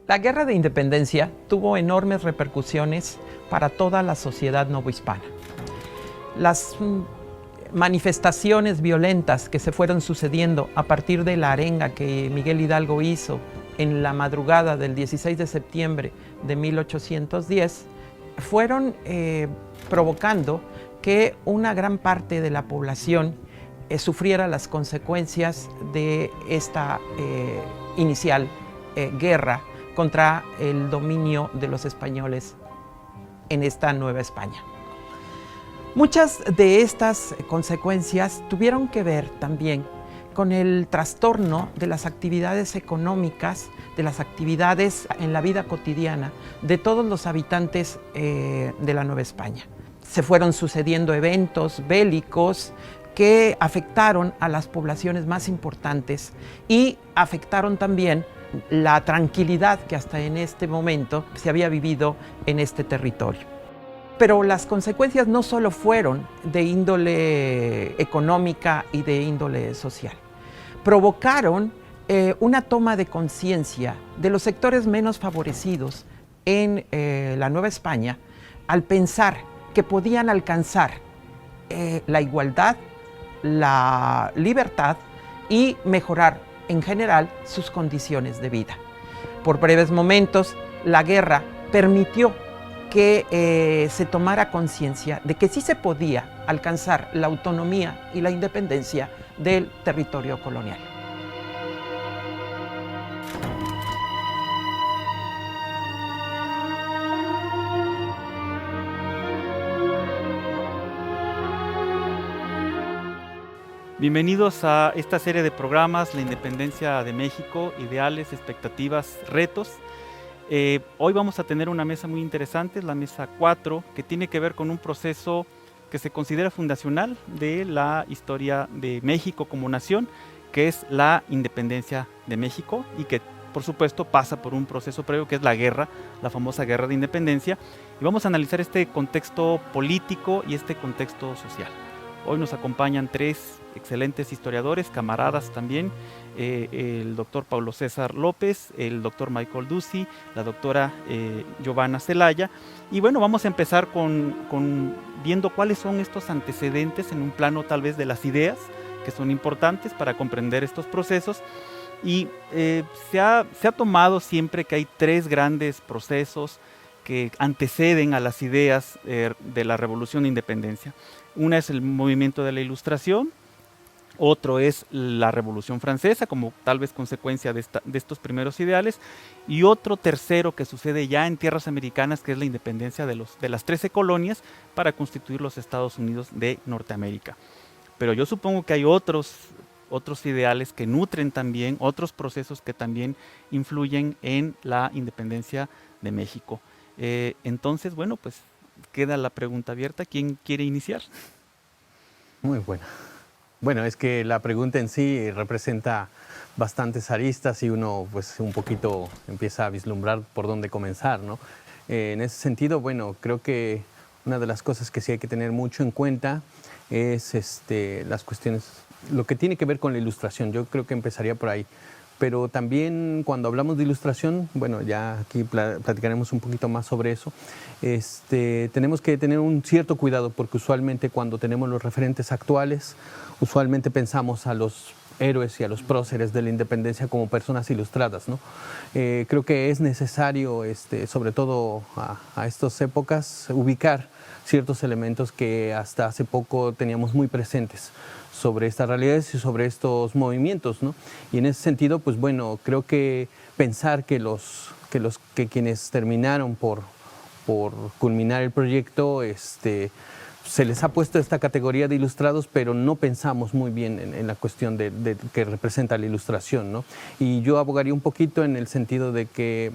La Guerra de Independencia tuvo enormes repercusiones para toda la sociedad novohispana. Las manifestaciones violentas que se fueron sucediendo a partir de la arenga que Miguel Hidalgo hizo en la madrugada del 16 de septiembre de 1810 fueron provocando que una gran parte de la población sufriera las consecuencias de esta inicial guerra contra el dominio de los españoles en esta Nueva España. Muchas de estas consecuencias tuvieron que ver también con el trastorno de las actividades económicas, de las actividades en la vida cotidiana de todos los habitantes de la Nueva España. Se fueron sucediendo eventos bélicos que afectaron a las poblaciones más importantes y afectaron también la tranquilidad que hasta en este momento se había vivido en este territorio. Pero las consecuencias no solo fueron de índole económica y de índole social. Provocaron una toma de conciencia de los sectores menos favorecidos en la Nueva España al pensar que podían alcanzar la igualdad, la libertad y mejorar en general sus condiciones de vida. Por breves momentos, la guerra permitió que se tomara conciencia de que sí se podía alcanzar la autonomía y la independencia del territorio colonial. Bienvenidos a esta serie de programas, La Independencia de México, Ideales, Expectativas, Retos. Hoy vamos a tener una mesa muy interesante, la mesa 4, que tiene que ver con un proceso que se considera fundacional de la historia de México como nación, que es la independencia de México y que por supuesto pasa por un proceso previo que es la guerra, la famosa guerra de independencia, y vamos a analizar este contexto político y este contexto social. Hoy nos acompañan tres excelentes historiadores, camaradas también, el doctor Paulo César López, el doctor Michael Ducey, la doctora Giovanna Celaya. Y bueno, vamos a empezar con viendo cuáles son estos antecedentes en un plano tal vez de las ideas, que son importantes para comprender estos procesos. Y se ha tomado siempre que hay tres grandes procesos que anteceden a las ideas de la Revolución de Independencia. Una es el movimiento de la Ilustración, otro es la Revolución Francesa, como tal vez consecuencia de estos primeros ideales, y otro tercero que sucede ya en tierras americanas, que es la independencia de las 13 colonias para constituir los Estados Unidos de Norteamérica. Pero yo supongo que hay otros ideales que nutren también, otros procesos que también influyen en la independencia de México. Entonces, bueno, pues queda la pregunta abierta. ¿Quién quiere iniciar? Muy buena. Bueno, es que la pregunta en sí representa bastantes aristas y uno pues un poquito empieza a vislumbrar por dónde comenzar, ¿no? En ese sentido, bueno, creo que una de las cosas que sí hay que tener mucho en cuenta es las cuestiones, lo que tiene que ver con la Ilustración. Yo creo que empezaría por ahí. Pero también cuando hablamos de Ilustración, bueno, ya aquí platicaremos un poquito más sobre eso, tenemos que tener un cierto cuidado porque usualmente cuando tenemos los referentes actuales, usualmente pensamos a los héroes y a los próceres de la independencia como personas ilustradas, ¿no? Creo que es necesario, sobre todo a estas épocas, ubicar ciertos elementos que hasta hace poco teníamos muy presentes sobre estas realidades y sobre estos movimientos, ¿no? Y en ese sentido, pues bueno, creo que pensar que quienes terminaron por culminar el proyecto, se les ha puesto esta categoría de ilustrados, pero no pensamos muy bien en la cuestión de que representa la Ilustración, ¿no? Y yo abogaría un poquito en el sentido de que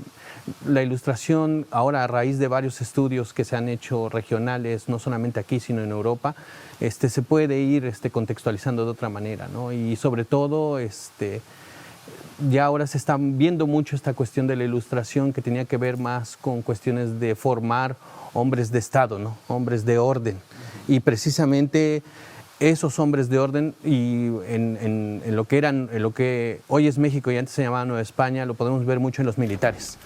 la Ilustración, ahora a raíz de varios estudios que se han hecho regionales, no solamente aquí, sino en Europa, se puede ir contextualizando de otra manera, ¿no? Y sobre todo, ya ahora se está viendo mucho esta cuestión de la Ilustración que tenía que ver más con cuestiones de formar hombres de Estado, ¿no? Hombres de orden. Y precisamente esos hombres de orden y en lo que hoy es México y antes se llamaba Nueva España, lo podemos ver mucho en los militares.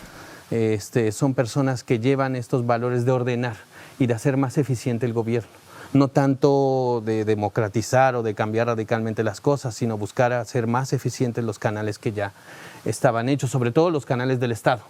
son personas que llevan estos valores de ordenar y de hacer más eficiente el gobierno. No tanto de democratizar o de cambiar radicalmente las cosas, sino buscar hacer más eficientes los canales que ya estaban hechos, sobre todo los canales del Estado.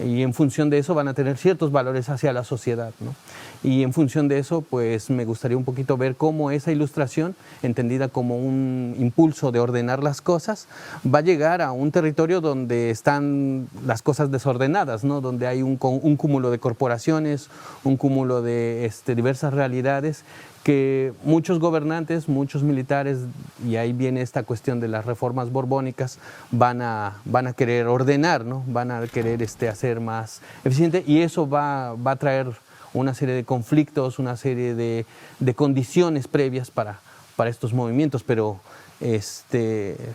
Y en función de eso van a tener ciertos valores hacia la sociedad, ¿no? Y en función de eso, pues me gustaría un poquito ver cómo esa ilustración, entendida como un impulso de ordenar las cosas, va a llegar a un territorio donde están las cosas desordenadas, ¿no? Donde hay un cúmulo de corporaciones, un cúmulo de diversas realidades que muchos gobernantes, muchos militares, y ahí viene esta cuestión de las reformas borbónicas, van a querer ordenar, ¿no? Van a querer hacer más eficiente, y eso va a traer una serie de conflictos, una serie de condiciones previas para estos movimientos, pero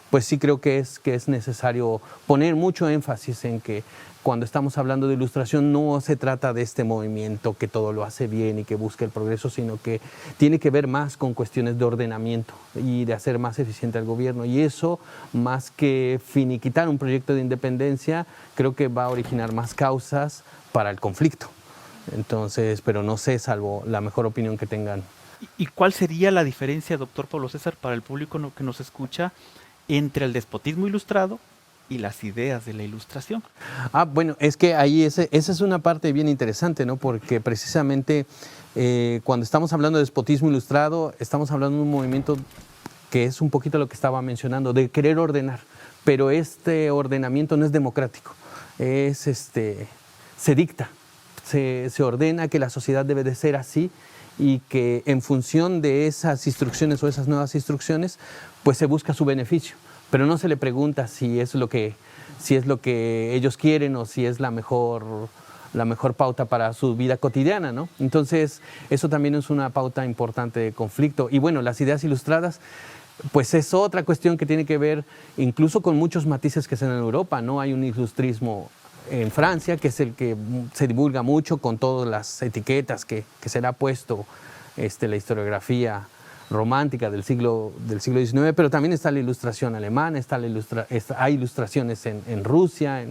pues sí creo que es necesario poner mucho énfasis en que cuando estamos hablando de ilustración no se trata de este movimiento que todo lo hace bien y que busca el progreso, sino que tiene que ver más con cuestiones de ordenamiento y de hacer más eficiente al gobierno. Y eso, más que finiquitar un proyecto de independencia, creo que va a originar más causas para el conflicto. Entonces, pero no sé, salvo la mejor opinión que tengan. ¿Y cuál sería la diferencia, doctor Pablo César, para el público que nos escucha, entre el despotismo ilustrado y las ideas de la ilustración? Bueno, es que ahí esa es una parte bien interesante, ¿no? Porque precisamente cuando estamos hablando de despotismo ilustrado, estamos hablando de un movimiento que es un poquito lo que estaba mencionando, de querer ordenar, pero este ordenamiento no es democrático, se dicta, se ordena que la sociedad debe de ser así, y que en función de esas instrucciones o esas nuevas instrucciones, pues se busca su beneficio, pero no se le pregunta si es lo que ellos quieren o si es la mejor pauta para su vida cotidiana, ¿no? Entonces, eso también es una pauta importante de conflicto. Y bueno, las ideas ilustradas, pues es otra cuestión que tiene que ver incluso con muchos matices que se dan en Europa, ¿no? Hay un ilustrismo en Francia, que es el que se divulga mucho con todas las etiquetas que se le ha puesto la historiografía romántica del siglo XIX, pero también está la ilustración alemana, hay ilustraciones en Rusia,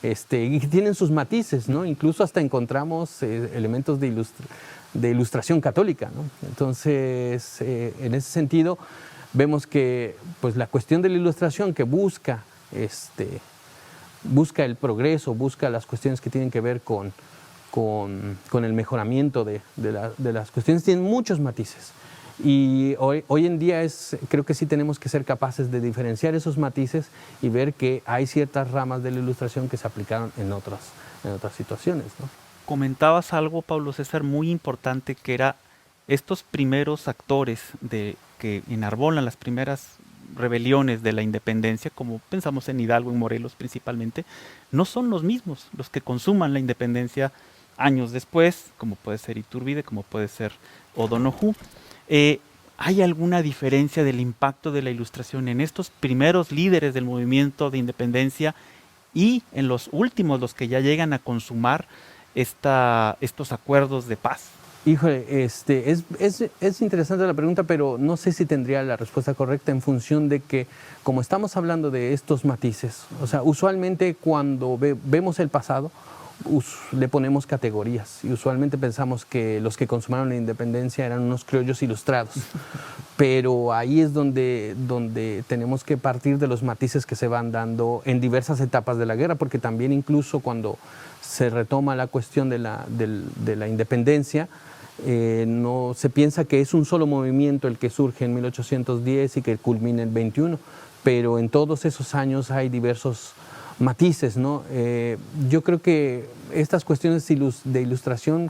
y que tienen sus matices, ¿no? Incluso hasta encontramos elementos de ilustración católica, ¿no? Entonces, en ese sentido, vemos que pues, la cuestión de la ilustración que busca el progreso, busca las cuestiones que tienen que ver con el mejoramiento de las cuestiones, tienen muchos matices. Y hoy en día creo que sí tenemos que ser capaces de diferenciar esos matices y ver que hay ciertas ramas de la ilustración que se aplicaron en otras situaciones, ¿no? Comentabas algo, Pablo César, muy importante, que era estos primeros actores que enarbolan las primeras rebeliones de la independencia, como pensamos en Hidalgo, en Morelos principalmente, no son los mismos los que consuman la independencia años después, como puede ser Iturbide, como puede ser O'Donoghue. ¿Hay alguna diferencia del impacto de la ilustración en estos primeros líderes del movimiento de independencia y en los últimos, los que ya llegan a consumar estos acuerdos de paz? Híjole, es interesante la pregunta, pero no sé si tendría la respuesta correcta en función de que, como estamos hablando de estos matices, o sea, usualmente cuando vemos el pasado, le ponemos categorías y usualmente pensamos que los que consumaron la independencia eran unos criollos ilustrados, pero ahí es donde tenemos que partir de los matices que se van dando en diversas etapas de la guerra, porque también incluso cuando se retoma la cuestión de la independencia, no se piensa que es un solo movimiento el que surge en 1810 y que culmina en 21, pero en todos esos años hay diversos matices, ¿no? Yo creo que estas cuestiones de ilustración,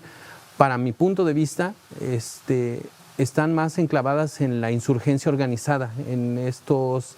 para mi punto de vista, están más enclavadas en la insurgencia organizada, en estos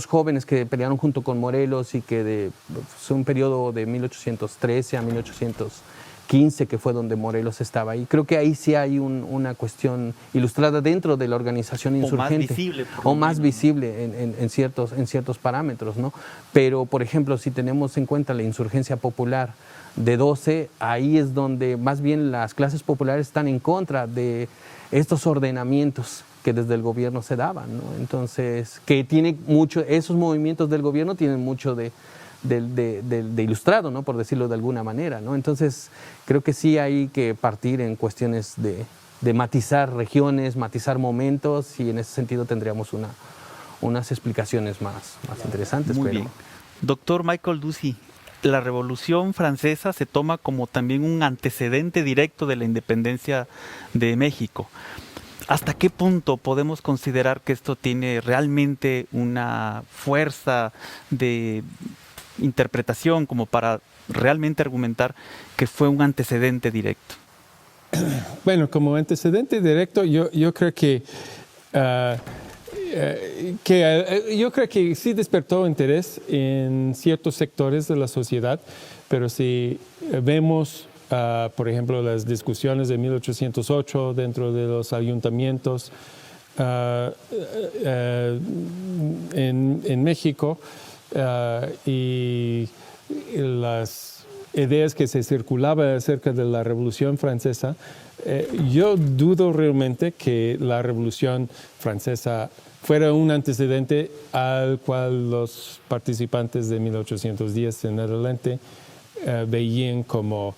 jóvenes que pelearon junto con Morelos y que fue un periodo de 1813 a 1815, que fue donde Morelos estaba ahí. Creo que ahí sí hay una cuestión ilustrada dentro de la organización insurgente. O más visible en ciertos parámetros, ¿no? Pero, por ejemplo, si tenemos en cuenta la insurgencia popular de 12, ahí es donde más bien las clases populares están en contra de estos ordenamientos que desde el gobierno se daban, ¿no? Entonces, que tiene mucho, esos movimientos del gobierno tienen mucho de de ilustrado, ¿no? Por decirlo de alguna manera, ¿no? Entonces, creo que sí hay que partir en cuestiones de matizar regiones, matizar momentos, y en ese sentido tendríamos unas explicaciones más interesantes. Muy bien. Doctor Michael Ducey, la Revolución Francesa se toma como también un antecedente directo de la independencia de México. ¿Hasta qué punto podemos considerar que esto tiene realmente una fuerza de interpretación como para realmente argumentar que fue un antecedente directo? Bueno, como antecedente directo, yo creo que yo creo que sí despertó interés en ciertos sectores de la sociedad, pero si vemos, por ejemplo, las discusiones de 1808 dentro de los ayuntamientos en México y las ideas que se circulaban acerca de la Revolución Francesa, yo dudo realmente que la Revolución Francesa fuera un antecedente al cual los participantes de 1810 en adelante veían como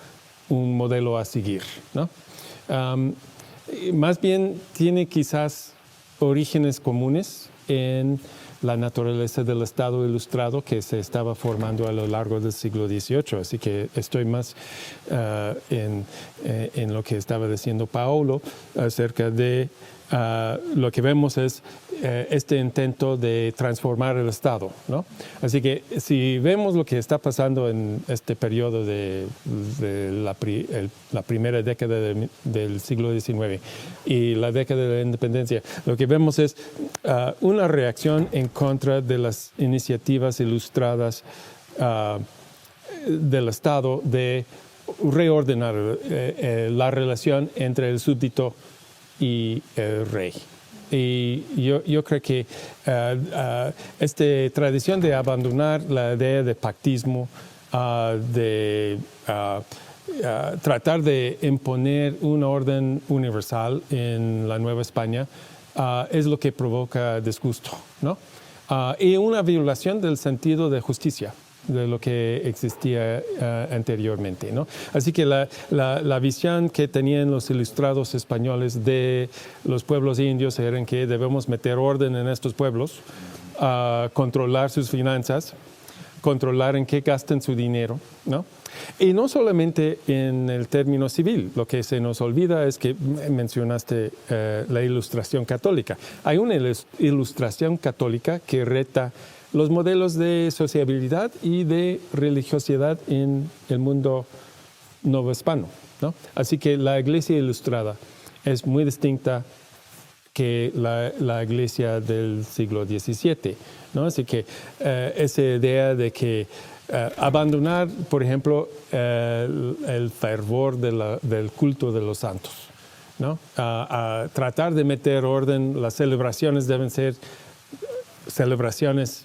un modelo a seguir, ¿no? Más bien tiene quizás orígenes comunes en la naturaleza del Estado ilustrado que se estaba formando a lo largo del siglo XVIII. Así que estoy más en lo que estaba diciendo Paolo acerca de lo que vemos es este intento de transformar el Estado, ¿no? Así que si vemos lo que está pasando en este periodo de la primera década del siglo XIX y la década de la independencia, lo que vemos es una reacción en contra de las iniciativas ilustradas del Estado de reordenar la relación entre el súbdito y el rey. Y yo creo que esta tradición de abandonar la idea de pactismo, de tratar de imponer un orden universal en la Nueva España, es lo que provoca disgusto, ¿no? Y una violación del sentido de justicia de lo que existía anteriormente, ¿no? Así que la visión que tenían los ilustrados españoles de los pueblos indios era que debemos meter orden en estos pueblos, controlar sus finanzas, controlar en qué gastan su dinero, ¿no? Y no solamente en el término civil, lo que se nos olvida es que mencionaste la Ilustración católica. Hay una Ilustración católica que reta los modelos de sociabilidad y de religiosidad en el mundo novohispano, ¿no? Así que la Iglesia ilustrada es muy distinta que la Iglesia del siglo XVII, ¿no? Así que esa idea de que abandonar, por ejemplo, el fervor del culto de los santos, ¿no? A tratar de meter orden, las celebraciones deben ser celebraciones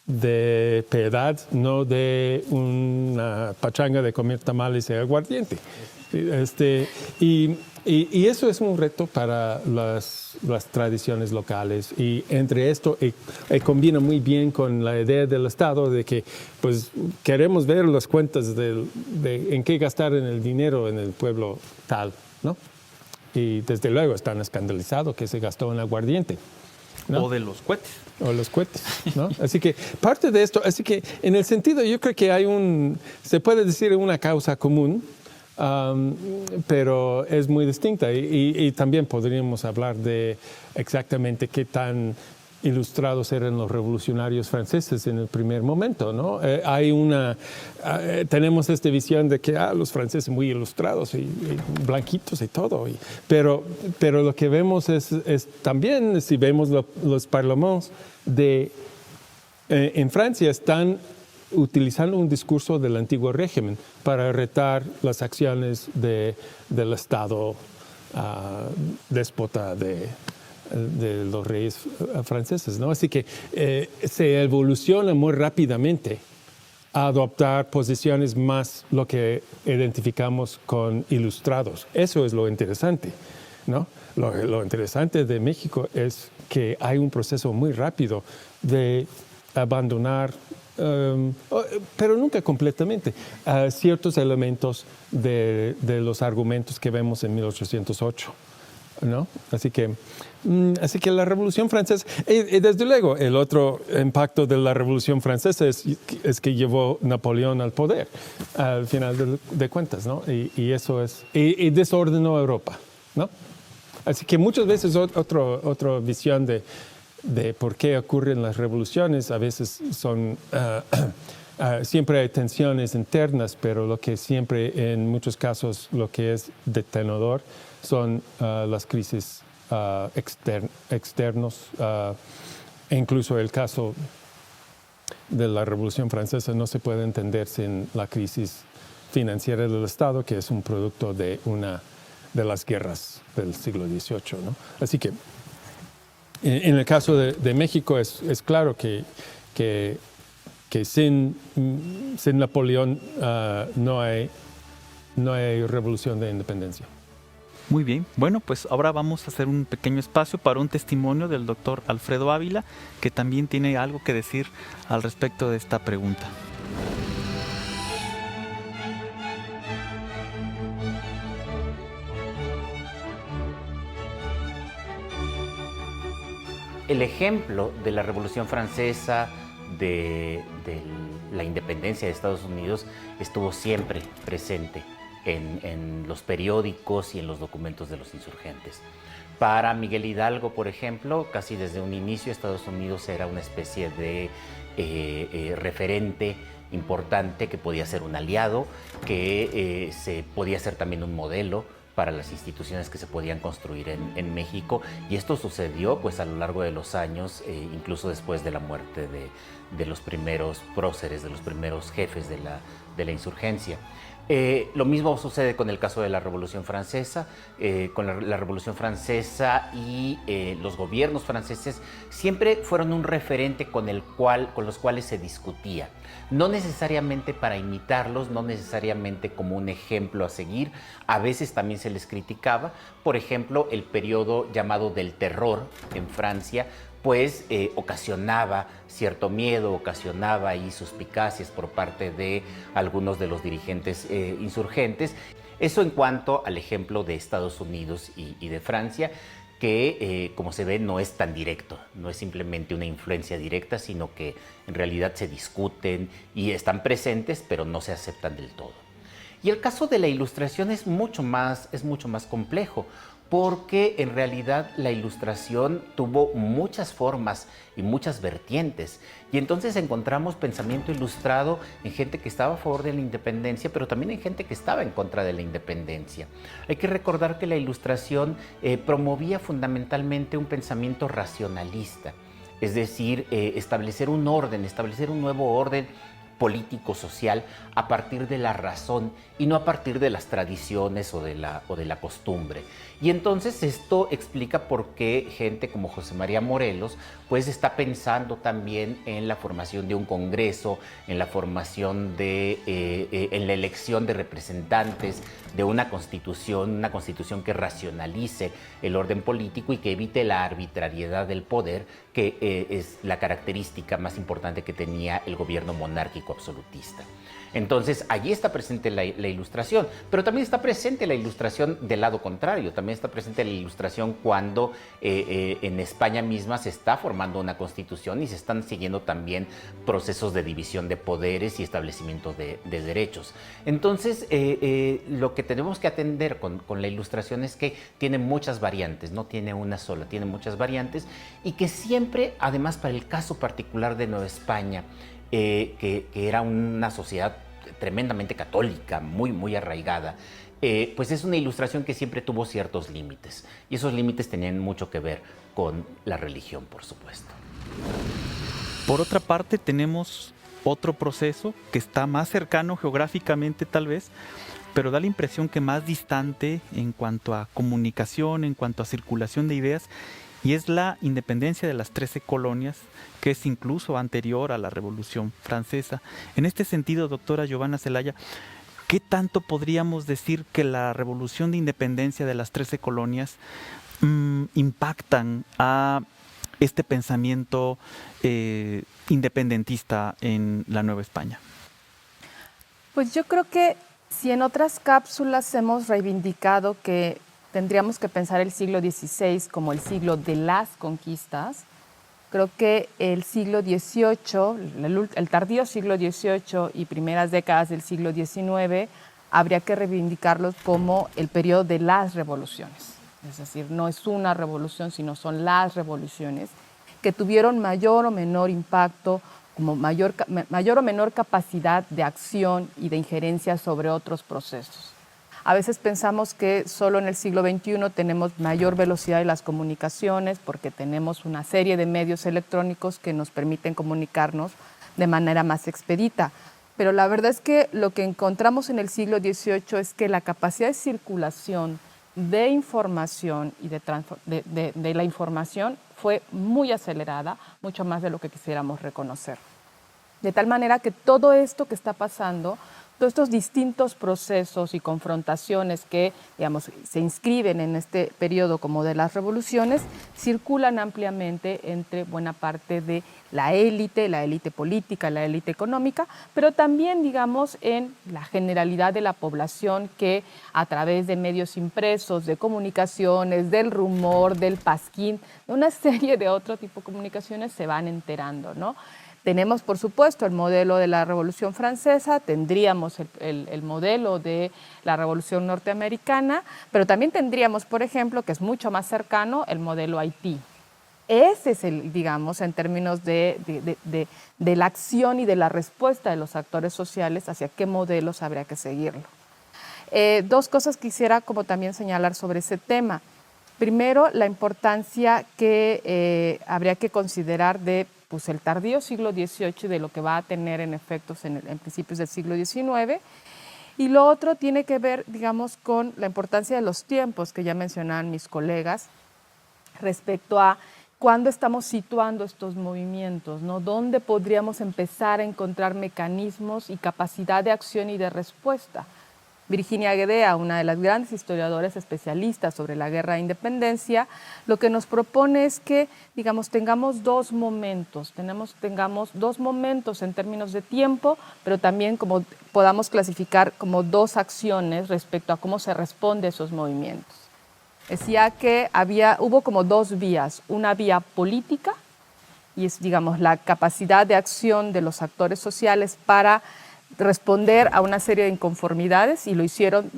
de piedad, no de una pachanga de comer tamales y aguardiente. Y eso es un reto para las tradiciones locales, y entre esto combina muy bien con la idea del Estado de que pues queremos ver las cuentas de en qué gastar en el dinero en el pueblo tal, ¿no? Y desde luego están escandalizados que se gastó en aguardiente, ¿no? O de los cohetes. O los cohetes, ¿no? Así que parte de esto, así que en el sentido yo creo que hay se puede decir una causa común, pero es muy distinta, y también podríamos hablar de exactamente qué tan ilustrados eran los revolucionarios franceses en el primer momento, ¿no? Tenemos esta visión de que los franceses muy ilustrados y blanquitos y todo, pero lo que vemos es también, si vemos los parlamentos en Francia, están utilizando un discurso del antiguo régimen para retar las acciones del Estado déspota de los reyes franceses, ¿no? Así que se evoluciona muy rápidamente a adoptar posiciones más lo que identificamos con ilustrados. Eso es lo interesante, ¿no? Lo interesante de México es que hay un proceso muy rápido de abandonar pero nunca completamente, ciertos elementos de los argumentos que vemos en 1808. ¿No? Así que la Revolución Francesa, y desde luego el otro impacto de la Revolución Francesa es que llevó Napoleón al poder al final de cuentas, ¿no? Y eso es, y desordenó Europa, ¿no? Así que muchas veces otra visión de por qué ocurren las revoluciones, a veces son... siempre hay tensiones internas, pero lo que siempre, en muchos casos, lo que es detenedor son las crisis externos. Incluso el caso de la Revolución Francesa no se puede entender sin la crisis financiera del Estado, que es un producto de una de las guerras del siglo XVIII, ¿no? Así que, en el caso de México, es claro que sin Napoleón no hay revolución de independencia. Muy bien, bueno, pues ahora vamos a hacer un pequeño espacio para un testimonio del doctor Alfredo Ávila, que también tiene algo que decir al respecto de esta pregunta. El ejemplo de la Revolución Francesa, de la independencia de Estados Unidos, estuvo siempre presente en los periódicos y en los documentos de los insurgentes. Para Miguel Hidalgo, por ejemplo, casi desde un inicio Estados Unidos era una especie de referente importante que podía ser un aliado, que se podía ser también un modelo para las instituciones que se podían construir en México, y esto sucedió pues a lo largo de los años, incluso después de la muerte de los primeros próceres, de los primeros jefes de la insurgencia. Lo mismo sucede con el caso de la Revolución Francesa. Con la Revolución Francesa y los gobiernos franceses siempre fueron un referente con los cuales se discutía. No necesariamente para imitarlos, no necesariamente como un ejemplo a seguir. A veces también se les criticaba. Por ejemplo, el periodo llamado del terror en Francia, pues ocasionaba cierto miedo, ocasionaba ahí suspicacias por parte de algunos de los dirigentes insurgentes. Eso en cuanto al ejemplo de Estados Unidos y de Francia, que como se ve no es tan directo, no es simplemente una influencia directa, sino que en realidad se discuten y están presentes, pero no se aceptan del todo. Y el caso de la Ilustración es mucho más complejo, porque en realidad la Ilustración tuvo muchas formas y muchas vertientes. Y entonces encontramos pensamiento ilustrado en gente que estaba a favor de la independencia, pero también en gente que estaba en contra de la independencia. Hay que recordar que la Ilustración promovía fundamentalmente un pensamiento racionalista, es decir, establecer un orden, establecer un nuevo orden político, social, a partir de la razón y no a partir de las tradiciones o de la costumbre. Y entonces esto explica por qué gente como José María Morelos pues está pensando también en la formación de un congreso, en la formación en la elección de representantes de una constitución que racionalice el orden político y que evite la arbitrariedad del poder, que es la característica más importante que tenía el gobierno monárquico absolutista. Entonces, allí está presente la Ilustración, pero también está presente la Ilustración del lado contrario, también está presente la Ilustración cuando en España misma se está formando una constitución y se están siguiendo también procesos de división de poderes y establecimiento de derechos. Entonces, lo que tenemos que atender con la Ilustración es que tiene muchas variantes, no tiene una sola, tiene muchas variantes, y que siempre, además para el caso particular de Nueva España, que era una sociedad tremendamente católica, muy arraigada, pues es una Ilustración que siempre tuvo ciertos límites, y esos límites tenían mucho que ver con la religión, por supuesto. Por otra parte, tenemos otro proceso que está más cercano geográficamente tal vez, pero da la impresión que más distante en cuanto a comunicación, en cuanto a circulación de ideas, y es la independencia de las 13 colonias, que es incluso anterior a la Revolución Francesa. En este sentido, doctora Giovanna Zelaya, ¿qué tanto podríamos decir que la Revolución de Independencia de las 13 colonias impactan a este pensamiento independentista en la Nueva España? Pues yo creo que si en otras cápsulas hemos reivindicado que tendríamos que pensar el siglo XVI como el siglo de las conquistas, creo que el siglo XVIII, el tardío siglo XVIII y primeras décadas del siglo XIX, habría que reivindicarlos como el periodo de las revoluciones. Es decir, no es una revolución, sino son las revoluciones que tuvieron mayor o menor impacto, como mayor o menor capacidad de acción y de injerencia sobre otros procesos. A veces pensamos que solo en el siglo XXI tenemos mayor velocidad de las comunicaciones porque tenemos una serie de medios electrónicos que nos permiten comunicarnos de manera más expedita. Pero la verdad es que lo que encontramos en el siglo XVIII es que la capacidad de circulación de información y de la información fue muy acelerada, mucho más de lo que quisiéramos reconocer. De tal manera que todo esto que está pasando, todos estos distintos procesos y confrontaciones que, digamos, se inscriben en este periodo como de las revoluciones, circulan ampliamente entre buena parte de la élite política, la élite económica, pero también, digamos, en la generalidad de la población que a través de medios impresos, de comunicaciones, del rumor, del pasquín, de una serie de otro tipo de comunicaciones se van enterando, ¿no? Tenemos, por supuesto, el modelo de la Revolución Francesa, tendríamos el modelo de la Revolución Norteamericana, pero también tendríamos, por ejemplo, que es mucho más cercano, el modelo Haití. Ese es el, digamos, en términos de la acción y de la respuesta de los actores sociales, hacia qué modelos habría que seguirlo. Dos cosas quisiera como también señalar sobre ese tema. Primero, la importancia que habría que considerar de pues, el tardío siglo XVIII y de lo que va a tener en efectos en principios del siglo XIX. Y lo otro tiene que ver, digamos, con la importancia de los tiempos que ya mencionaban mis colegas respecto a cuándo estamos situando estos movimientos, ¿no? ¿Dónde podríamos empezar a encontrar mecanismos y capacidad de acción y de respuesta? Virginia Guedea, una de las grandes historiadoras especialistas sobre la guerra de independencia, lo que nos propone es que, digamos, tengamos dos momentos en términos de tiempo, pero también como podamos clasificar como dos acciones respecto a cómo se responde a esos movimientos. Decía que hubo como dos vías, una vía política, y es, digamos, la capacidad de acción de los actores sociales para responder a una serie de inconformidades, y lo hicieron,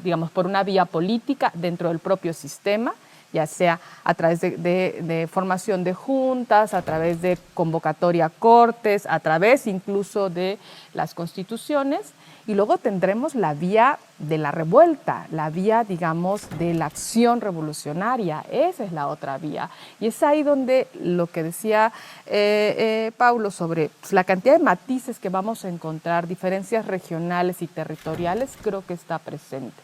digamos, por una vía política dentro del propio sistema, ya sea a través de formación de juntas, a través de convocatoria a cortes, a través incluso de las constituciones. Y luego tendremos la vía de la revuelta, la vía, digamos, de la acción revolucionaria. Esa es la otra vía. Y es ahí donde lo que decía Paulo sobre pues, la cantidad de matices que vamos a encontrar, diferencias regionales y territoriales, creo que está presente.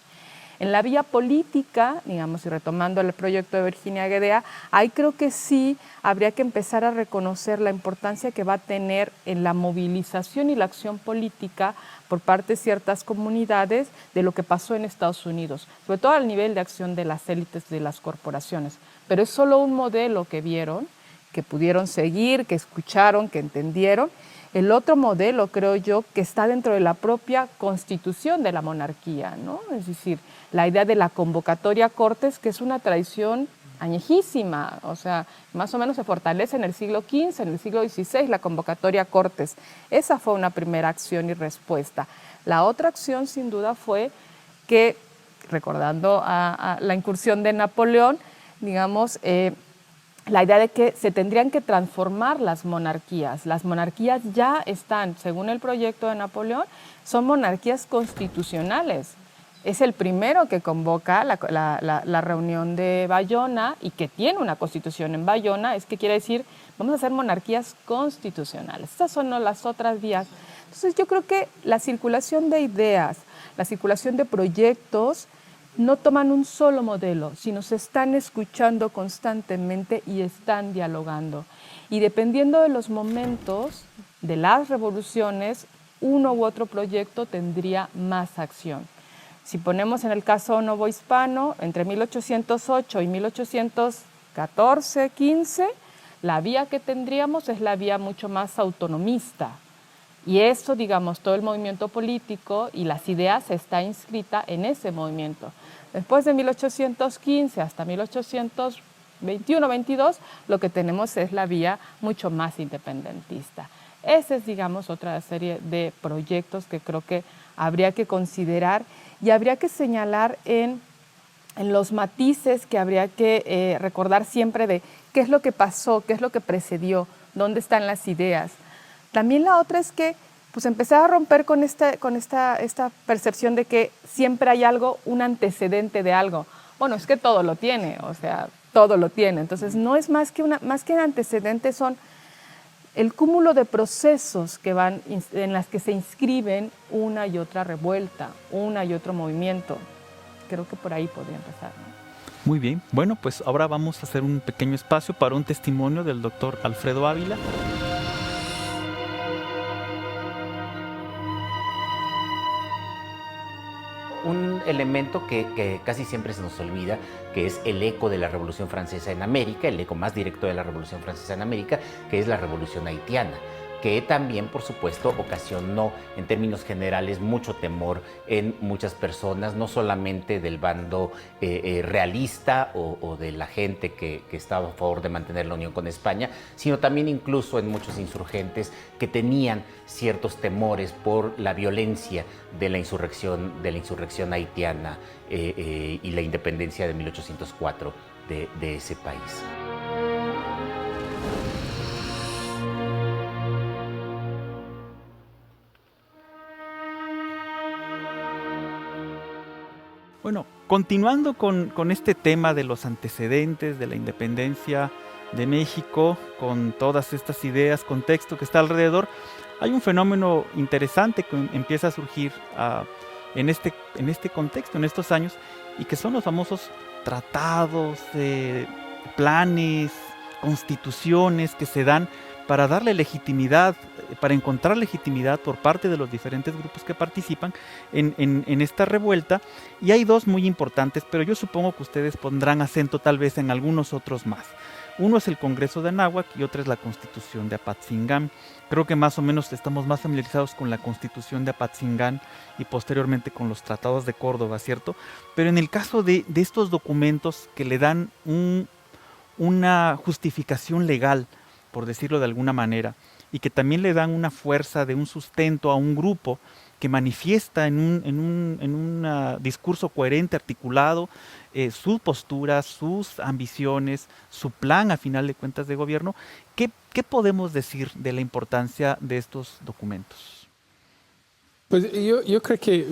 En la vía política, digamos, y retomando el proyecto de Virginia Guedea, ahí creo que sí habría que empezar a reconocer la importancia que va a tener en la movilización y la acción política por parte de ciertas comunidades de lo que pasó en Estados Unidos, sobre todo al nivel de acción de las élites de las corporaciones. Pero es solo un modelo que vieron, que pudieron seguir, que escucharon, que entendieron. El otro modelo, creo yo, que está dentro de la propia constitución de la monarquía, ¿no? Es decir, la idea de la convocatoria a cortes, que es una tradición añejísima, o sea, más o menos se fortalece en el siglo XV, en el siglo XVI, la convocatoria a cortes. Esa fue una primera acción y respuesta. La otra acción, sin duda, fue que, recordando a la incursión de Napoleón, digamos, la idea de que se tendrían que transformar las monarquías. Las monarquías ya están, según el proyecto de Napoleón, son monarquías constitucionales. Es el primero que convoca la reunión de Bayona y que tiene una constitución en Bayona, es que quiere decir, vamos a hacer monarquías constitucionales. Estas son las otras vías. Entonces yo creo que la circulación de ideas, la circulación de proyectos, no toman un solo modelo, sino se están escuchando constantemente y están dialogando. Y dependiendo de los momentos de las revoluciones, uno u otro proyecto tendría más acción. Si ponemos en el caso novohispano, entre 1808 y 1814-15, La vía que tendríamos es la vía mucho más autonomista. Y eso, digamos, todo el movimiento político y las ideas está inscrita en ese movimiento. Después de 1815 hasta 1821-22, lo que tenemos es la vía mucho más independentista. Esa es, digamos, otra serie de proyectos que creo que habría que considerar y habría que señalar en los matices que habría que recordar siempre de qué es lo que pasó, qué es lo que precedió, dónde están las ideas. También la otra es que pues, empezar a romper con esta percepción de que siempre hay algo, un antecedente de algo. Bueno, es que todo lo tiene, o sea, todo lo tiene. Entonces, no es más que un antecedente, son el cúmulo de procesos que van en las que se inscriben una y otra revuelta, una y otro movimiento. Creo que por ahí podría empezar, ¿no? Muy bien, bueno, pues ahora vamos a hacer un pequeño espacio para un testimonio del doctor Alfredo Ávila. Un elemento que casi siempre se nos olvida, que es el eco de la Revolución Francesa en América, el eco más directo de la Revolución Francesa en América, que es la Revolución Haitiana, que también, por supuesto, ocasionó en términos generales mucho temor en muchas personas, no solamente del bando realista o de la gente que estaba a favor de mantener la unión con España, sino también incluso en muchos insurgentes que tenían ciertos temores por la violencia de la insurrección haitiana y la independencia de 1804 de ese país. Bueno, continuando con este tema de los antecedentes de la independencia de México, con todas estas ideas, contexto que está alrededor, hay un fenómeno interesante que empieza a surgir en este contexto, en estos años, y que son los famosos tratados, planes, constituciones que se dan para darle legitimidad, para encontrar legitimidad por parte de los diferentes grupos que participan en esta revuelta. Y hay dos muy importantes, pero yo supongo que ustedes pondrán acento tal vez en algunos otros más. Uno es el Congreso de Anáhuac y otro es la Constitución de Apatzingán. Creo que más o menos estamos más familiarizados con la Constitución de Apatzingán y posteriormente con los tratados de Córdoba, ¿cierto? Pero en el caso de estos documentos que le dan una justificación legal, por decirlo de alguna manera, y que también le dan una fuerza de un sustento a un grupo que manifiesta en un discurso coherente, articulado, su postura, sus ambiciones, su plan a final de cuentas de gobierno. ¿Qué podemos decir de la importancia de estos documentos? Pues yo creo que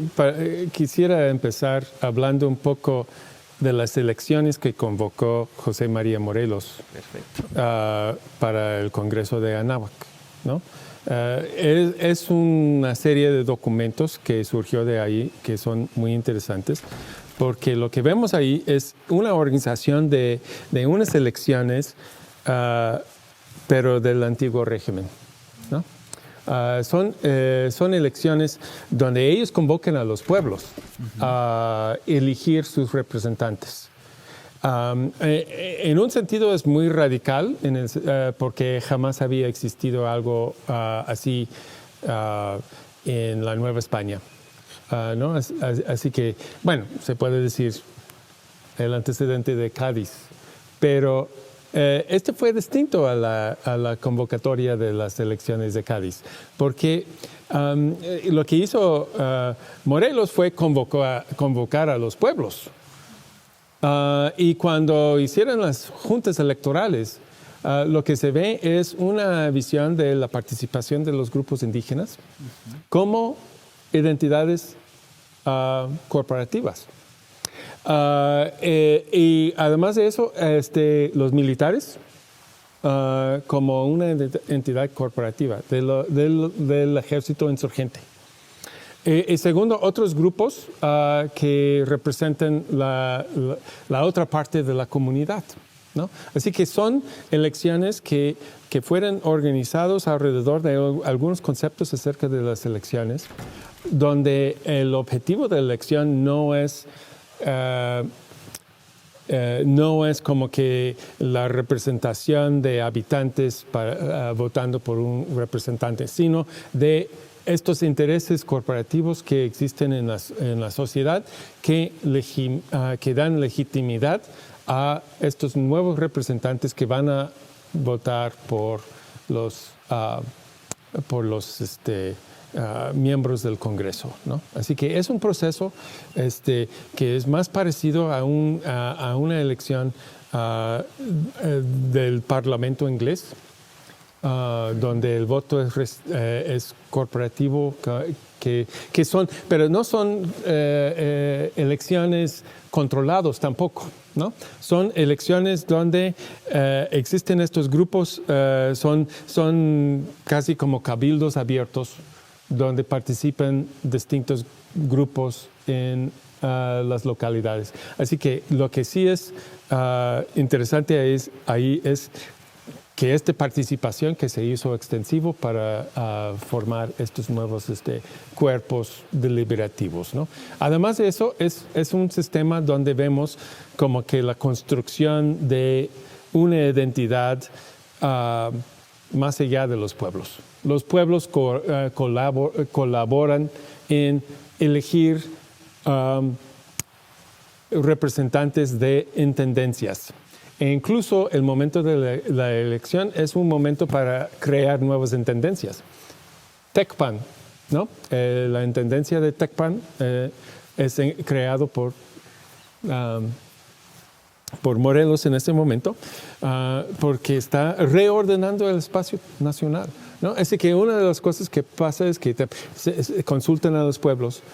quisiera empezar hablando un poco de las elecciones que convocó José María Morelos para el Congreso de Anáhuac, ¿no? Es una serie de documentos que surgió de ahí que son muy interesantes, porque lo que vemos ahí es una organización de unas elecciones, pero del antiguo régimen, ¿no? Son elecciones donde ellos convocan a los pueblos a elegir sus representantes. En un sentido es muy radical, porque jamás había existido algo así en la Nueva España, ¿no? Así que, bueno, se puede decir el antecedente de Cádiz, pero este fue distinto a la convocatoria de las elecciones de Cádiz, porque lo que hizo Morelos fue convocar a los pueblos. Y cuando hicieron las juntas electorales, lo que se ve es una visión de la participación de los grupos indígenas como identidades corporativas. Y además de eso, los militares como una entidad corporativa del ejército insurgente. Y segundo, otros grupos que representan la otra parte de la comunidad, ¿no? Así que son elecciones que fueron organizados alrededor de algunos conceptos acerca de las elecciones, donde el objetivo de la elección no es no es como que la representación de habitantes votando por un representante, sino de estos intereses corporativos que existen en la sociedad que dan legitimidad a estos nuevos representantes que van a votar por los miembros del Congreso, ¿no? Así que es un proceso que es más parecido a una elección del Parlamento inglés, donde el voto es corporativo, pero no son elecciones controlados tampoco, ¿no? Son elecciones donde existen estos grupos, son casi como cabildos abiertos, donde participan distintos grupos en las localidades. Así que lo que sí es interesante ahí es que esta participación que se hizo extensivo para formar estos nuevos cuerpos deliberativos, ¿no? Además de eso, es un sistema donde vemos como que la construcción de una identidad más allá de los pueblos. Los pueblos colaboran en elegir representantes de intendencias. E incluso el momento de la elección es un momento para crear nuevas intendencias. Tecpan, ¿no? La intendencia de Tecpan es creado por Morelos en este momento, porque está reordenando el espacio nacional, ¿no? Así que una de las cosas que pasa es que se consultan a los pueblos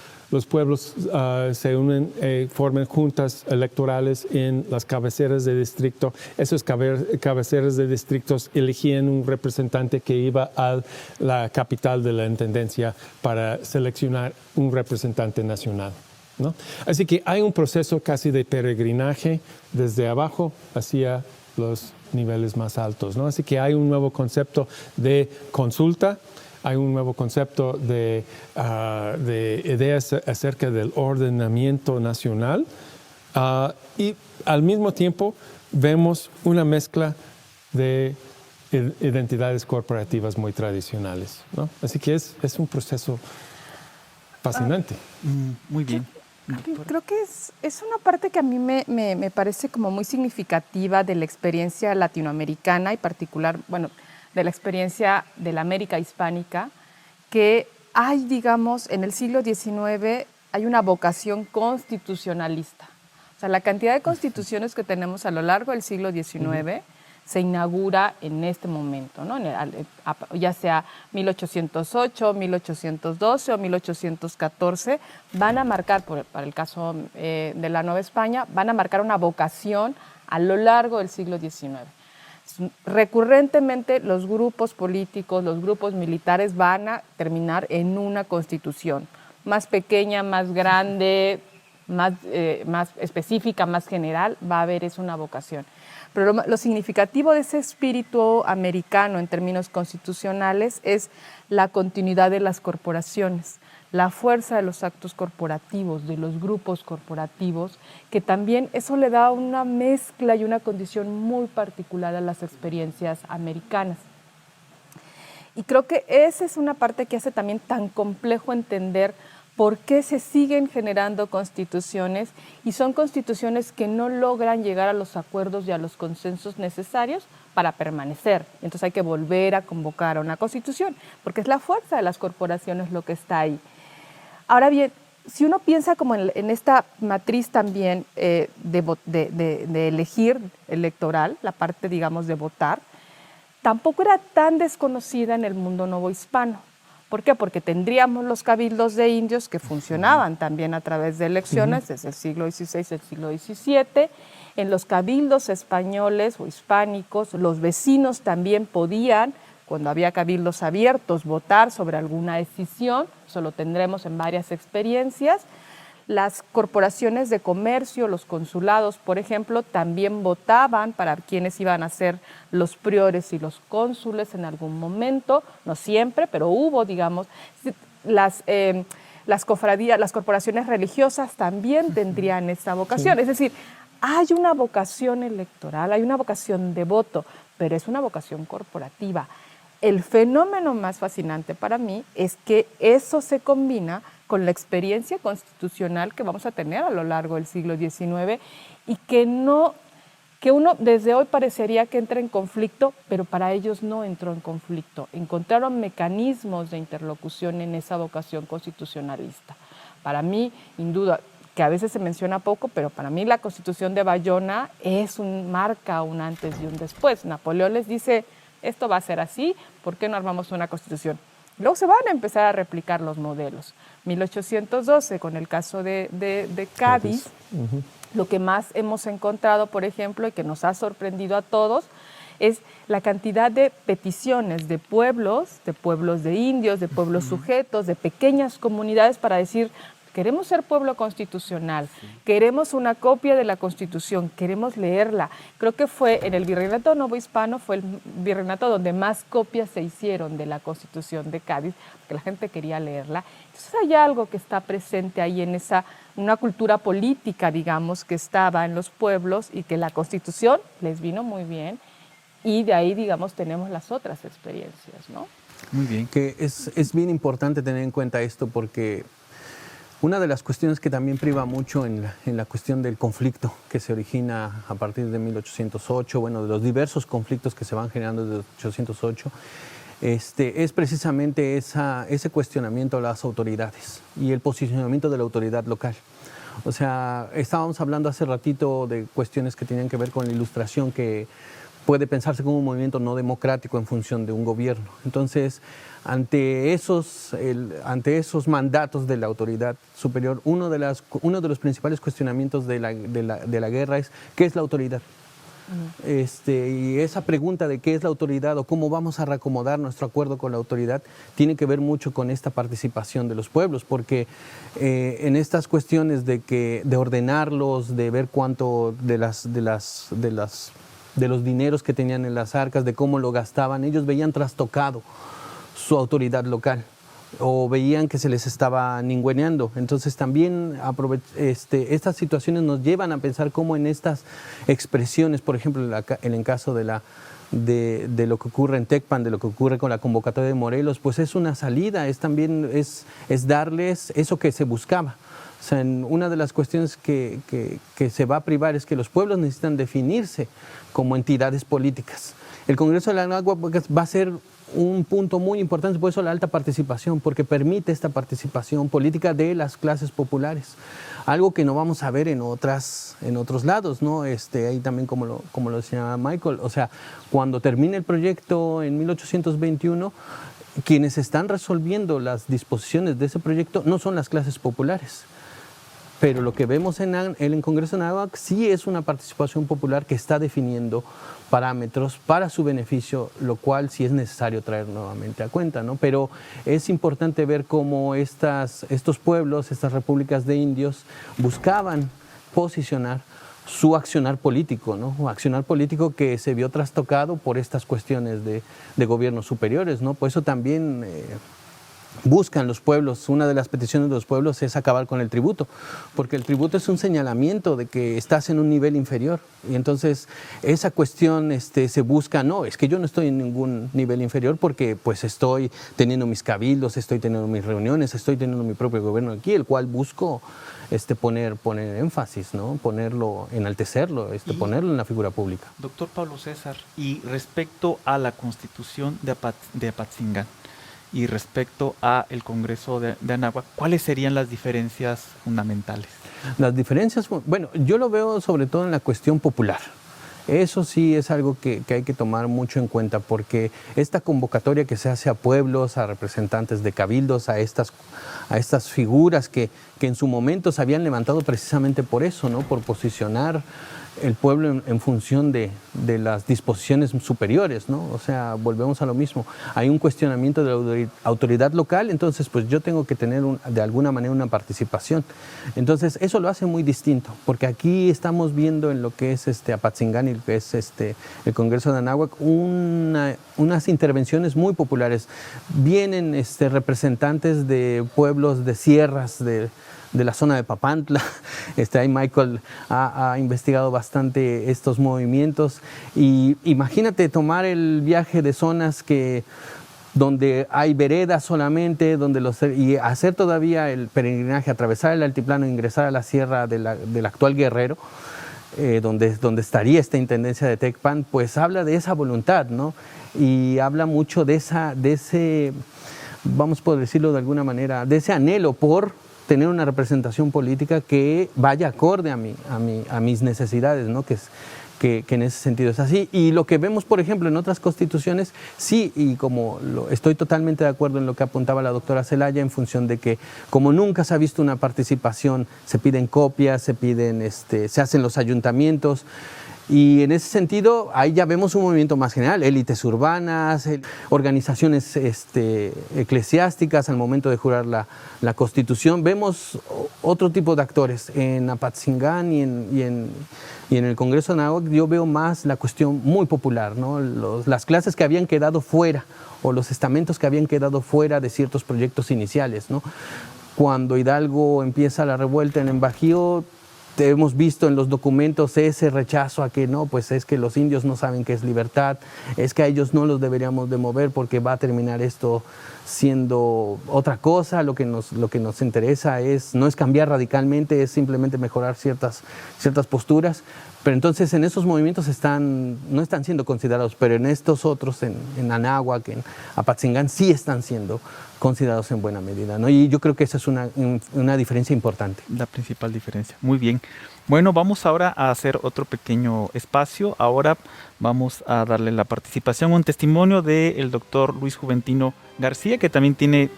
se unen, forman juntas electorales en las cabeceras de distrito. Esas cabeceras de distritos elegían un representante que iba a la capital de la intendencia para seleccionar un representante nacional, ¿no? Así que hay un proceso casi de peregrinaje desde abajo hacia los niveles más altos, ¿no? Así que hay un nuevo concepto de consulta, hay un nuevo concepto de ideas acerca del ordenamiento nacional y al mismo tiempo vemos una mezcla de identidades corporativas muy tradicionales, ¿no? Así que es un proceso fascinante. Muy bien. Creo que es una parte que a mí me parece como muy significativa de la experiencia latinoamericana y particular, bueno, de la experiencia de la América hispánica, que hay, digamos, en el siglo XIX hay una vocación constitucionalista. O sea, la cantidad de constituciones que tenemos a lo largo del siglo XIX se inaugura en este momento, ¿no? Ya sea 1808, 1812 o 1814, van a marcar, para el caso de la Nueva España, van a marcar una vocación a lo largo del siglo XIX. Recurrentemente los grupos políticos, los grupos militares van a terminar en una constitución más pequeña, más grande, más específica, más general, va a haber una vocación. Pero lo significativo de ese espíritu americano en términos constitucionales es la continuidad de las corporaciones, la fuerza de los actos corporativos, de los grupos corporativos, que también eso le da una mezcla y una condición muy particular a las experiencias americanas. Y creo que esa es una parte que hace también tan complejo entender por qué se siguen generando constituciones y son constituciones que no logran llegar a los acuerdos y a los consensos necesarios para permanecer. Entonces hay que volver a convocar a una constitución, porque es la fuerza de las corporaciones lo que está ahí. Ahora bien, si uno piensa como en esta matriz también de elegir electoral, la parte, digamos, de votar, tampoco era tan desconocida en el mundo novohispano. ¿Por qué? Porque tendríamos los cabildos de indios que funcionaban también a través de elecciones desde el siglo XVI al siglo XVII. En los cabildos españoles o hispánicos, los vecinos también podían, cuando había cabildos abiertos, votar sobre alguna decisión. Eso lo tendremos en varias experiencias. Las corporaciones de comercio, los consulados, por ejemplo, también votaban para quienes iban a ser los priores y los cónsules en algún momento, no siempre, pero hubo, digamos, las cofradías, las corporaciones religiosas también tendrían esta vocación. Sí. Es decir, hay una vocación electoral, hay una vocación de voto, pero es una vocación corporativa. El fenómeno más fascinante para mí es que eso se combina con la experiencia constitucional que vamos a tener a lo largo del siglo XIX y que uno desde hoy parecería que entra en conflicto, pero para ellos no entró en conflicto. Encontraron mecanismos de interlocución en esa vocación constitucionalista. Para mí, sin duda, que a veces se menciona poco, pero para mí la Constitución de Bayona marca un antes y un después. Napoleón les dice, esto va a ser así, ¿por qué no armamos una Constitución? Luego se van a empezar a replicar los modelos. 1812, con el caso de Cádiz, lo que más hemos encontrado, por ejemplo, y que nos ha sorprendido a todos, es la cantidad de peticiones de pueblos de indios, de pueblos sujetos, de pequeñas comunidades para decir, queremos ser pueblo constitucional, queremos una copia de la Constitución, queremos leerla. Creo que fue en el Virreinato Novohispano, fue el virreinato donde más copias se hicieron de la Constitución de Cádiz, porque la gente quería leerla. Entonces hay algo que está presente ahí en una cultura política, digamos, que estaba en los pueblos y que la Constitución les vino muy bien. Y de ahí, digamos, tenemos las otras experiencias, ¿no? Muy bien. Que es bien importante tener en cuenta esto porque una de las cuestiones que también priva mucho en la cuestión del conflicto que se origina a partir de 1808, bueno, de los diversos conflictos que se van generando desde 1808, es precisamente ese cuestionamiento a las autoridades y el posicionamiento de la autoridad local. O sea, estábamos hablando hace ratito de cuestiones que tenían que ver con la Ilustración, que puede pensarse como un movimiento no democrático en función de un gobierno. Entonces, ante esos mandatos de la autoridad superior, uno de los principales cuestionamientos de la guerra es ¿qué es la autoridad? Y esa pregunta de qué es la autoridad o cómo vamos a reacomodar nuestro acuerdo con la autoridad tiene que ver mucho con esta participación de los pueblos, porque en estas cuestiones de ordenarlos, de ver cuánto de los dineros que tenían en las arcas, de cómo lo gastaban, ellos veían trastocado su autoridad local o veían que se les estaba ninguneando. Entonces también estas situaciones nos llevan a pensar cómo en estas expresiones, por ejemplo, en el caso de lo que ocurre en Tecpan, de lo que ocurre con la convocatoria de Morelos, pues es una salida, es darles eso que se buscaba. O sea, una de las cuestiones que se va a privar es que los pueblos necesitan definirse como entidades políticas. El Congreso de la Anáhuac va a ser un punto muy importante, por eso la alta participación, porque permite esta participación política de las clases populares. Algo que no vamos a ver en otros lados, ¿no? Ahí también como lo decía Michael, o sea, cuando termine el proyecto en 1821, quienes están resolviendo las disposiciones de ese proyecto no son las clases populares. Pero lo que vemos en el Congreso de Anáhuac sí es una participación popular que está definiendo parámetros para su beneficio, lo cual sí es necesario traer nuevamente a cuenta, ¿no? Pero es importante ver cómo estos pueblos, estas repúblicas de indios, buscaban posicionar su accionar político, ¿no? Accionar político que se vio trastocado por estas cuestiones de gobiernos superiores, ¿no? Por eso también buscan los pueblos, una de las peticiones de los pueblos es acabar con el tributo, porque el tributo es un señalamiento de que estás en un nivel inferior y entonces esa cuestión se busca, no, es que yo no estoy en ningún nivel inferior porque pues estoy teniendo mis cabildos, estoy teniendo mis reuniones, estoy teniendo mi propio gobierno aquí, el cual busco poner énfasis, ¿no? Enaltecerlo, ponerlo en la figura pública. Doctor Pablo César, y respecto a la Constitución de Apatzingán, y respecto a el Congreso de Anáhuac, ¿cuáles serían las diferencias fundamentales? Las diferencias, bueno, yo lo veo sobre todo en la cuestión popular. Eso sí es algo que hay que tomar mucho en cuenta porque esta convocatoria que se hace a pueblos, a representantes de cabildos, a estas figuras que en su momento se habían levantado precisamente por eso, ¿no? Por posicionar el pueblo en función de las disposiciones superiores, ¿no? O sea, volvemos a lo mismo. Hay un cuestionamiento de la autoridad local, entonces pues yo tengo que tener de alguna manera una participación. Entonces eso lo hace muy distinto, porque aquí estamos viendo en lo que es Apatzingán y lo que es el Congreso de Anáhuac unas intervenciones muy populares. Vienen representantes de pueblos de sierras, de la zona de Papantla. Ahí Michael ha investigado bastante estos movimientos. Y imagínate tomar el viaje de zonas donde hay veredas solamente, y hacer todavía el peregrinaje, atravesar el altiplano, ingresar a la sierra del actual Guerrero, donde estaría esta intendencia de Tecpan, pues habla de esa voluntad, ¿no? Y habla mucho de ese, vamos a decirlo de alguna manera, de ese anhelo por tener una representación política que vaya acorde a mis necesidades, ¿no? Que en ese sentido es así. Y lo que vemos, por ejemplo, en otras constituciones, sí, y estoy totalmente de acuerdo en lo que apuntaba la doctora Celaya, en función de que, como nunca se ha visto una participación, se piden copias, se hacen los ayuntamientos, y en ese sentido, ahí ya vemos un movimiento más general, élites urbanas, organizaciones eclesiásticas al momento de jurar la Constitución. Vemos otro tipo de actores. En Apatzingán y en el Congreso de Anáhuac yo veo más la cuestión muy popular, ¿no? Las clases que habían quedado fuera, o los estamentos que habían quedado fuera de ciertos proyectos iniciales, ¿no? Cuando Hidalgo empieza la revuelta en el Bajío, hemos visto en los documentos ese rechazo a que no, pues es que los indios no saben qué es libertad, es que a ellos no los deberíamos de mover porque va a terminar esto siendo otra cosa. Lo que nos interesa no es cambiar radicalmente, es simplemente mejorar ciertas posturas. Pero entonces en esos movimientos no están siendo considerados, pero en estos otros, en Anáhuac, en Apatzingán, sí están siendo considerados en buena medida, ¿no? Y yo creo que esa es una diferencia importante. La principal diferencia. Muy bien. Bueno, vamos ahora a hacer otro pequeño espacio. Ahora vamos a darle la participación, un testimonio del doctor Luis Juventino García, que también tiene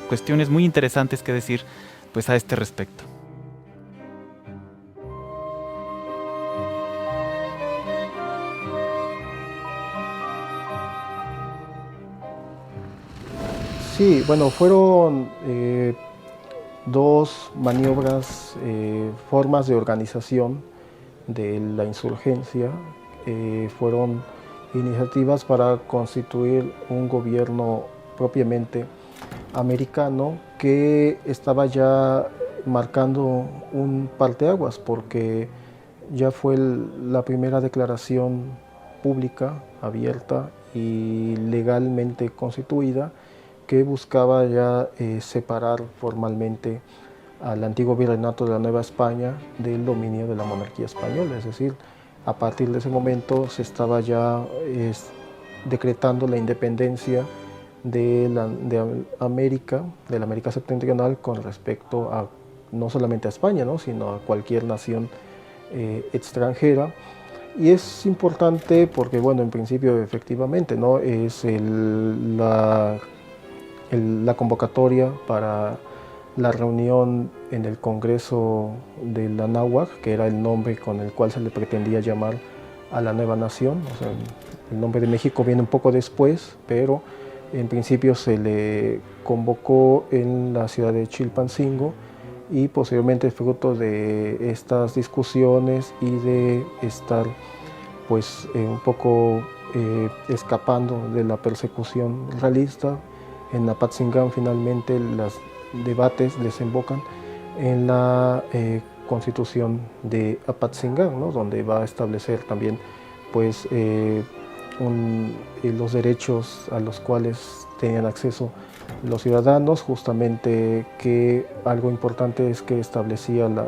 cuestiones muy interesantes que decir pues, a este respecto. Sí, bueno, fueron dos maniobras, formas de organización de la insurgencia. Fueron iniciativas para constituir un gobierno propiamente americano que estaba ya marcando un parteaguas, porque ya fue la primera declaración pública, abierta y legalmente constituida, que buscaba ya separar formalmente al antiguo virreinato de la Nueva España del dominio de la monarquía española. Es decir, a partir de ese momento se estaba ya decretando la independencia de América, de la América septentrional, con respecto a no solamente a España, ¿no?, sino a cualquier nación extranjera. Y es importante porque, bueno, en principio efectivamente, ¿no?, es la convocatoria para la reunión en el Congreso de la Anáhuac, que era el nombre con el cual se le pretendía llamar a la nueva nación. O sea, el nombre de México viene un poco después, pero en principio se le convocó en la ciudad de Chilpancingo, y posteriormente, fruto de estas discusiones y de estar pues un poco escapando de la persecución realista, en Apatzingán finalmente los debates desembocan en la Constitución de Apatzingán, ¿no?, donde va a establecer también pues, los derechos a los cuales tenían acceso los ciudadanos. Justamente, que algo importante es que establecía la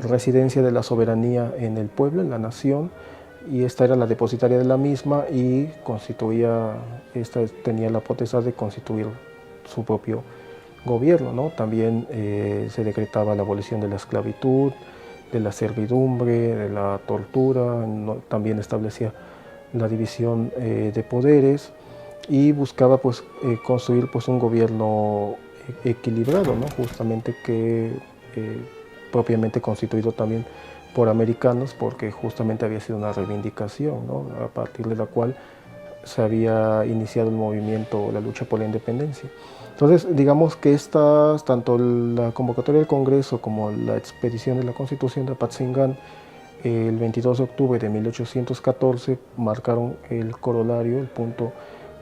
residencia de la soberanía en el pueblo, en la nación, y esta era la depositaria de la misma, y tenía la potestad de constituir su propio gobierno, ¿no? También se decretaba la abolición de la esclavitud, de la servidumbre, de la tortura, también establecía la división de poderes, y buscaba pues, construir pues, un gobierno equilibrado, ¿no?, justamente que propiamente constituido también por americanos, porque justamente había sido una reivindicación, ¿no?, a partir de la cual se había iniciado el movimiento, la lucha por la independencia. Entonces, digamos que tanto la convocatoria del Congreso como la expedición de la Constitución de Apatzingán, el 22 de octubre de 1814, marcaron el corolario, el punto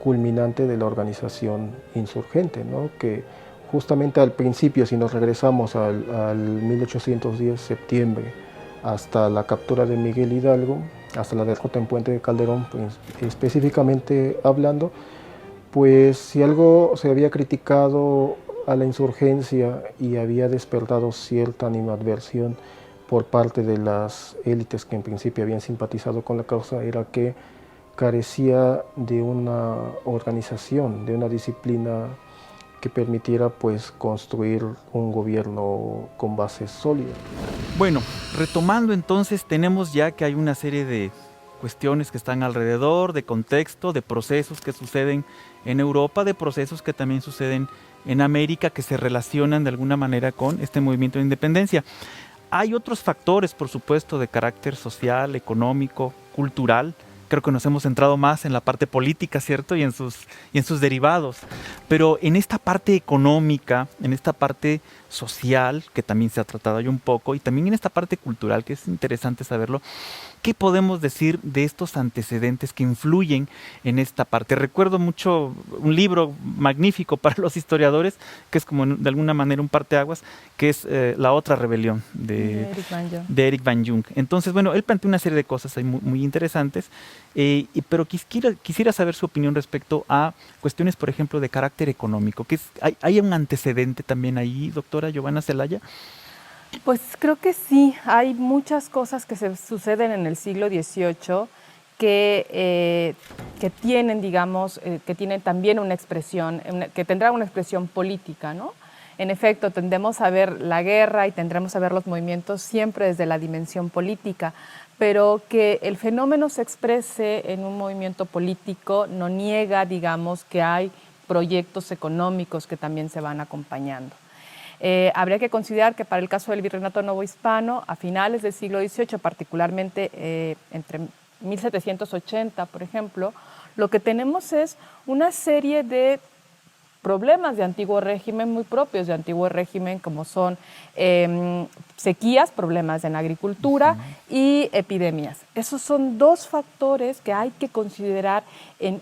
culminante de la organización insurgente, ¿no?, que justamente al principio, si nos regresamos al 1810, septiembre, hasta la captura de Miguel Hidalgo, hasta la derrota en Puente de Calderón, pues, específicamente hablando, pues si algo se había criticado a la insurgencia y había despertado cierta animadversión por parte de las élites que en principio habían simpatizado con la causa, era que carecía de una organización, de una disciplina que permitiera pues construir un gobierno con bases sólidas. Bueno, retomando entonces, tenemos ya que hay una serie de cuestiones que están alrededor, de contexto, de procesos que suceden en Europa, de procesos que también suceden en América, que se relacionan de alguna manera con este movimiento de independencia. Hay otros factores, por supuesto, de carácter social, económico, cultural. Creo que nos hemos centrado más en la parte política, ¿cierto? Y en sus derivados. Pero en esta parte económica, en esta parte social, que también se ha tratado ahí un poco, y también en esta parte cultural, que es interesante saberlo, ¿qué podemos decir de estos antecedentes que influyen en esta parte? Recuerdo mucho un libro magnífico para los historiadores, que es como de alguna manera un parteaguas, que es La otra rebelión de Eric Van Jung. Entonces, bueno, él plantea una serie de cosas ahí muy interesantes, pero quisiera saber su opinión respecto a cuestiones, por ejemplo, de carácter económico. ¿Hay un antecedente también ahí, doctora Giovanna Zelaya? Pues creo que sí, hay muchas cosas que se suceden en el siglo XVIII que tienen, digamos, que tienen también una expresión, que tendrán una expresión política, ¿no? En efecto, tendemos a ver la guerra y tendremos a ver los movimientos siempre desde la dimensión política, pero que el fenómeno se exprese en un movimiento político no niega, digamos, que hay proyectos económicos que también se van acompañando. Habría que considerar que para el caso del Virreinato Novohispano, a finales del siglo XVIII, particularmente entre 1780, por ejemplo, lo que tenemos es una serie de problemas de antiguo régimen, muy propios de antiguo régimen, como son sequías, problemas en agricultura y epidemias. Esos son dos factores que hay que considerar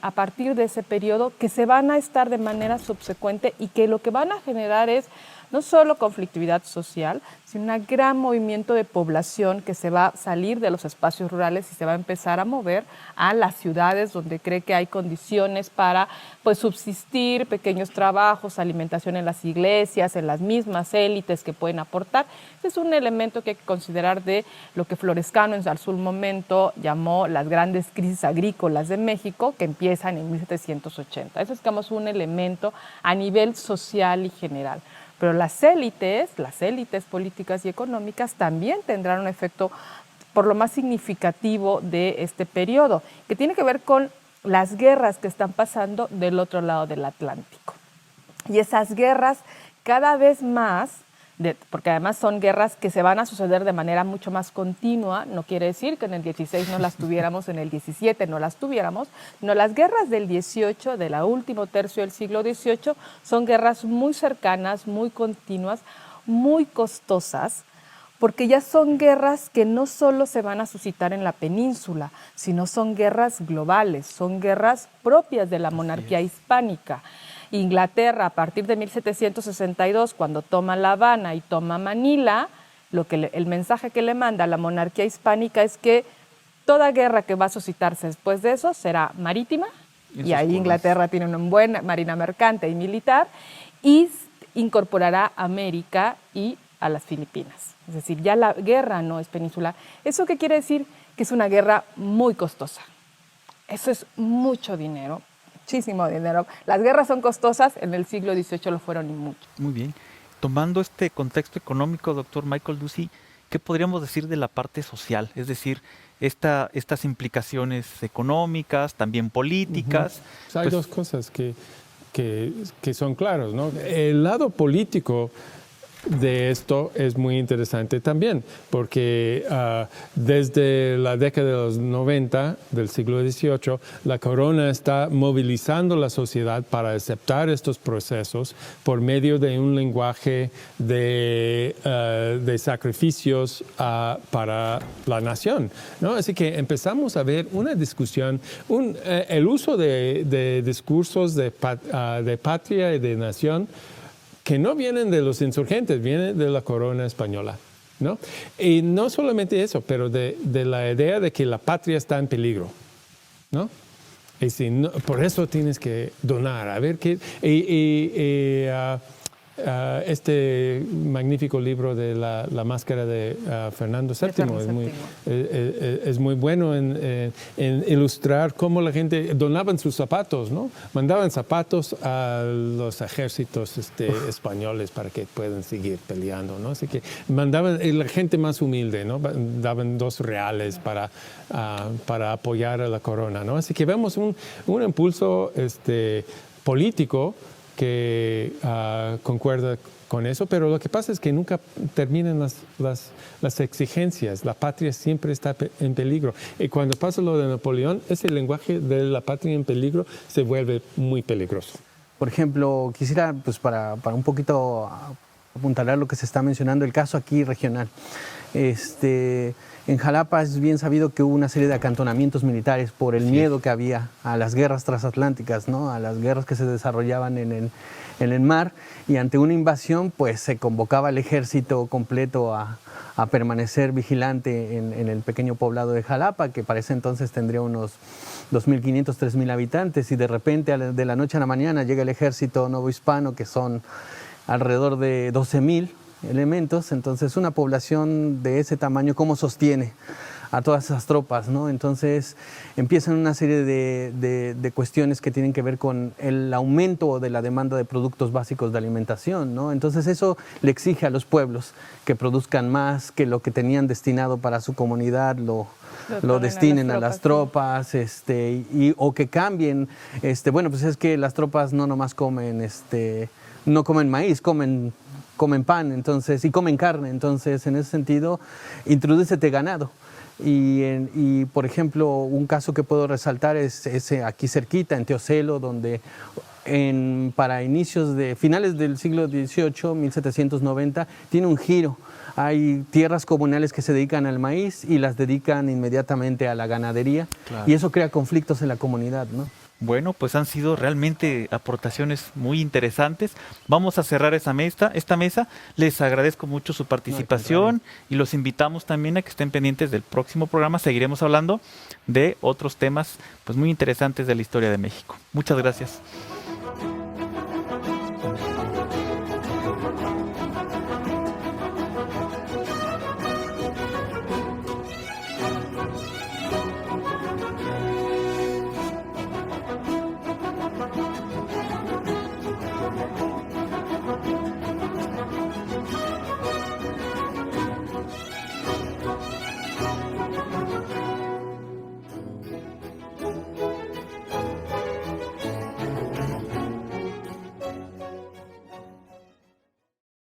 a partir de ese periodo, que se van a estar de manera subsecuente y que lo que van a generar es no solo conflictividad social, sino un gran movimiento de población que se va a salir de los espacios rurales y se va a empezar a mover a las ciudades donde cree que hay condiciones para pues, subsistir, pequeños trabajos, alimentación en las iglesias, en las mismas élites que pueden aportar. Ese es un elemento que hay que considerar de lo que Florescano en su momento llamó las grandes crisis agrícolas de México, que empiezan en 1780. Eso es, digamos, un elemento a nivel social y general. Pero las élites políticas y económicas también tendrán un efecto por lo más significativo de este periodo, que tiene que ver con las guerras que están pasando del otro lado del Atlántico. Y esas guerras cada vez más, porque además son guerras que se van a suceder de manera mucho más continua, no quiere decir que en el 16 no las tuviéramos, en el 17 no las tuviéramos, no, las guerras del 18, del último tercio del siglo XVIII, son guerras muy cercanas, muy continuas, muy costosas, porque ya son guerras que no solo se van a suscitar en la península, sino son guerras globales, son guerras propias de la monarquía hispánica. Inglaterra, a partir de 1762, cuando toma La Habana y toma Manila, el mensaje que le manda a la monarquía hispánica es que toda guerra que va a suscitarse después de eso será marítima, y ahí Inglaterra tiene una buena marina mercante y militar, y incorporará a América y a las Filipinas. Es decir, ya la guerra no es peninsular. ¿Eso qué quiere decir? Que es una guerra muy costosa. Eso es mucho dinero. Muchísimo dinero. Las guerras son costosas, en el siglo XVIII lo fueron y mucho. Muy bien. Tomando este contexto económico, doctor Michael Ducey, ¿qué podríamos decir de la parte social? Es decir, estas implicaciones económicas, también políticas. Hay dos cosas que son claras, ¿no? El lado político de esto es muy interesante también, porque desde la década de los 90 del siglo XVIII, la corona está movilizando la sociedad para aceptar estos procesos por medio de un lenguaje de sacrificios para la nación, ¿no? Así que empezamos a ver una discusión, el uso de discursos de patria y de nación que no vienen de los insurgentes, vienen de la corona española, ¿no? Y no solamente eso, pero de la idea de que la patria está en peligro, ¿no? Y si no, por eso tienes que donar. A ver qué. Este magnífico libro de la máscara de Fernando VII es muy bueno en ilustrar cómo la gente donaban sus zapatos, ¿no? Mandaban zapatos a los ejércitos españoles para que puedan seguir peleando, ¿no? Así que mandaban la gente más humilde, ¿no? Daban 2 reales para apoyar a la corona, ¿no? Así que vemos un impulso político que concuerda con eso, pero lo que pasa es que nunca terminan las exigencias. La patria siempre está en peligro. Y cuando pasa lo de Napoleón, ese lenguaje de la patria en peligro se vuelve muy peligroso. Por ejemplo, quisiera, pues para un poquito apuntalar lo que se está mencionando, el caso aquí regional. En Jalapa es bien sabido que hubo una serie de acantonamientos militares por el miedo que había a las guerras transatlánticas, ¿no? A las guerras que se desarrollaban en el mar, y ante una invasión pues se convocaba al ejército completo a permanecer vigilante en el pequeño poblado de Jalapa, que para ese entonces tendría unos 2.500, 3.000 habitantes, y de repente de la noche a la mañana llega el ejército novohispano, que son alrededor de 12.000 elementos. Entonces una población de ese tamaño, ¿cómo sostiene a todas esas tropas, ¿no? Entonces empiezan una serie de cuestiones que tienen que ver con el aumento de la demanda de productos básicos de alimentación, ¿no? Entonces eso le exige a los pueblos que produzcan más, que lo que tenían destinado para su comunidad lo destinen a las tropas, o que cambien. Bueno, pues es que las tropas no nomás comen, no comen maíz, comen pan, entonces, y comen carne. Entonces, en ese sentido, introdúcete ganado. Y, por ejemplo, un caso que puedo resaltar es ese aquí cerquita, en Teocelo, donde para finales del siglo XVIII, 1790, tiene un giro. Hay tierras comunales que se dedican al maíz y las dedican inmediatamente a la ganadería. Claro. Y eso crea conflictos en la comunidad, ¿no? Bueno, pues han sido realmente aportaciones muy interesantes. Vamos a cerrar esta mesa. Les agradezco mucho su participación y los invitamos también a que estén pendientes del próximo programa. Seguiremos hablando de otros temas pues muy interesantes de la historia de México. Muchas gracias.